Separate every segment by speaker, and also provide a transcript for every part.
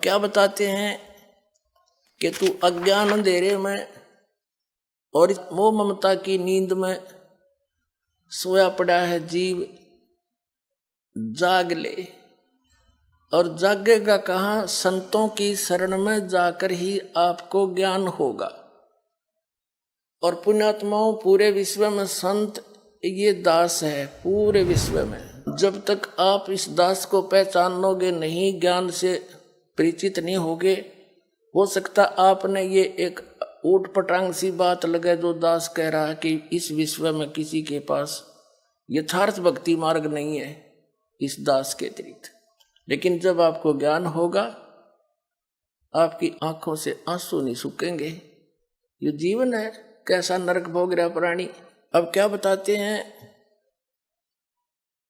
Speaker 1: क्या बताते हैं कि तू अज्ञान अंधेरे में और इस मोह ममता की नींद में सोया पड़ा है जीव, जाग ले। और जागेगा कहाँ? संतों की शरण में जाकर ही आपको ज्ञान होगा। और पुण्यात्माओं, पूरे विश्व में संत ये दास है, पूरे विश्व में। जब तक आप इस दास को पहचानोगे नहीं, ज्ञान से परिचित नहीं होगे, हो सकता आपने ये एक ऊट पटांग सी बात लगे जो दास कह रहा है कि इस विश्व में किसी के पास यथार्थ भक्ति मार्ग नहीं है इस दास के अतिरिक्त। लेकिन जब आपको ज्ञान होगा, आपकी आंखों से आंसू नहीं सूखेंगे। ये जीवन है, कैसा नरक भोग रहा प्राणी। अब क्या बताते हैं,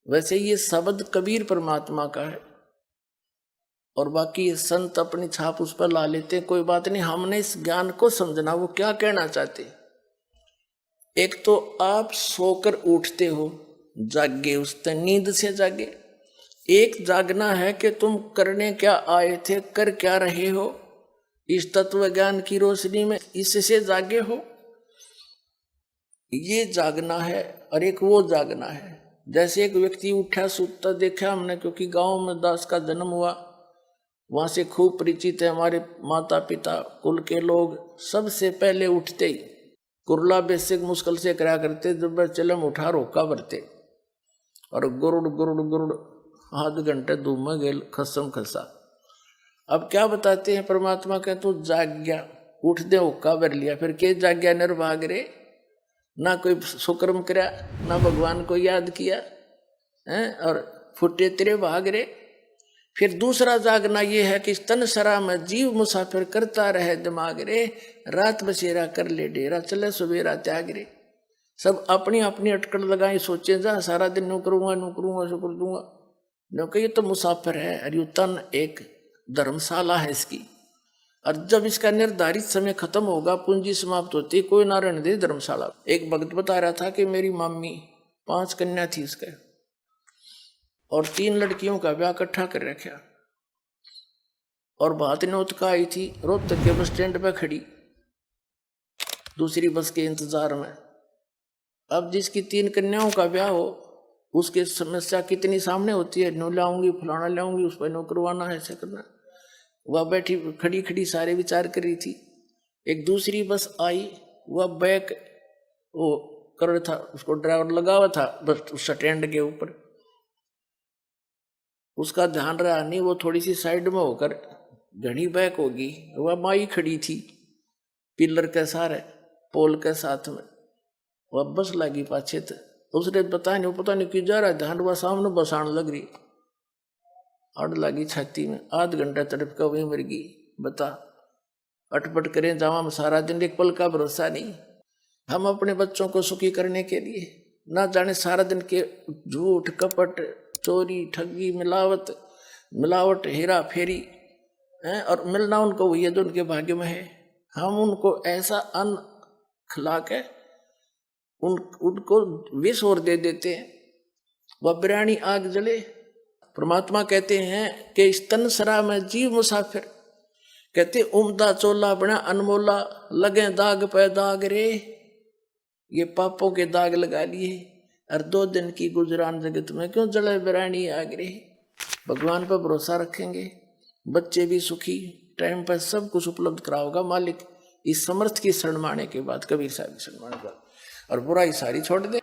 Speaker 1: वैसे ये शब्द कबीर परमात्मा का है और बाकी ये संत अपनी छाप उस पर ला लेते हैं। कोई बात नहीं, हमने इस ज्ञान को समझना वो क्या कहना चाहते। एक तो आप सोकर उठते हो, जागे, उस नींद से जागे। एक जागना है कि तुम करने क्या आए थे, कर क्या रहे हो इस तत्व ज्ञान की रोशनी में, इससे जागे हो, ये जागना है। और एक वो जागना है, जैसे एक व्यक्ति उठा सूता देखा हमने, क्योंकि गांव में दास का जन्म हुआ, वहां से खूब परिचित है। हमारे माता पिता कुल के लोग सबसे पहले उठते ही कुरला बेसिक मुश्किल से करा करते, जब वह चलम उठा रोका बरते और गुरुड़ गुरुड़ गुरुड़ आध घंटे धूम में गेल खसम खसा। अब क्या बताते हैं परमात्मा के, तू जाग गया, उठ दे हुक्का भर लिया, फिर के जाग गया निर्भाग रे, ना कोई सुकर्म करा, ना भगवान को याद किया है, और फुटे तेरे भाग रे। फिर दूसरा जागना ये है कि तन सरा में जीव मुसाफिर करता रहे दिमाग रे, रात बसेरा कर ले डेरा, चले सवेरा त्याग रे। सब अपनी अपनी अटकड़ लगाई, सोचे जा सारा दिन नू करूंगा सो कर दूंगा, क्योंकि ये तो मुसाफिर है और ये तन एक धर्मशाला है इसकी। और जब इसका निर्धारित समय खत्म होगा, पूंजी समाप्त होती, कोई ना रहने दे धर्मशाला। एक भक्त बता रहा था कि मेरी मम्मी 5 कन्या थी इसके, और 3 लड़कियों का ब्याह इकट्ठा कर रखा, और बात नौत का आई थी, रोहतक के बस स्टैंड पे खड़ी दूसरी बस के इंतजार में। अब जिसकी 3 कन्याओं का ब्याह हो, उसकी समस्या कितनी सामने होती है, नो लाऊंगी फलाना लाऊंगी, उस पर नो करवाना है, ऐसे करना। वह बैठी खड़ी खड़ी सारे विचार कर रही थी। एक दूसरी बस आई, वह बैक वो कर रहा था, उसको ड्राइवर लगा हुआ था बस उस स्टैंड के ऊपर, उसका ध्यान रहा नहीं, वो थोड़ी सी साइड में होकर घनी बैक होगी। वह माई खड़ी थी पिलर के सारे पोल के साथ में, वह बस लगी पाछे थे, उसने पता नहीं क्यों जा रहा ध्यान, वह सामने बस आने लग रही, अड़ लगी छाती में, आध घंटा तड़प का वही मर गई। बता, अटपट करें जावा में सारा दिन, एक पल का भरोसा नहीं। हम अपने बच्चों को सुखी करने के लिए ना जाने सारा दिन के झूठ कपट चोरी ठगी मिलावट हेरा फेरी है, और मिलना उनको वही है जो उनके भाग्य में है। हम उनको ऐसा अन्न खिला के उनको विष और दे देते हैं, वह बिरानी आग जले। परमात्मा कहते हैं कि स्तन सरा में जीव मुसाफिर, कहते उमदा चोला बना अनमोला, लगे दाग पे दाग रे। ये पापों के दाग लगा लिए, और 2 दिन की गुजरान जगत में क्यों जले बिरानी आग रे। भगवान पर भरोसा रखेंगे, बच्चे भी सुखी, टाइम पर सब कुछ उपलब्ध कराओगा मालिक। इस समर्थ की शरण माने के बाद, कबीर साहब की शरण माने के बाद, और बुराई सारी छोड़ दे।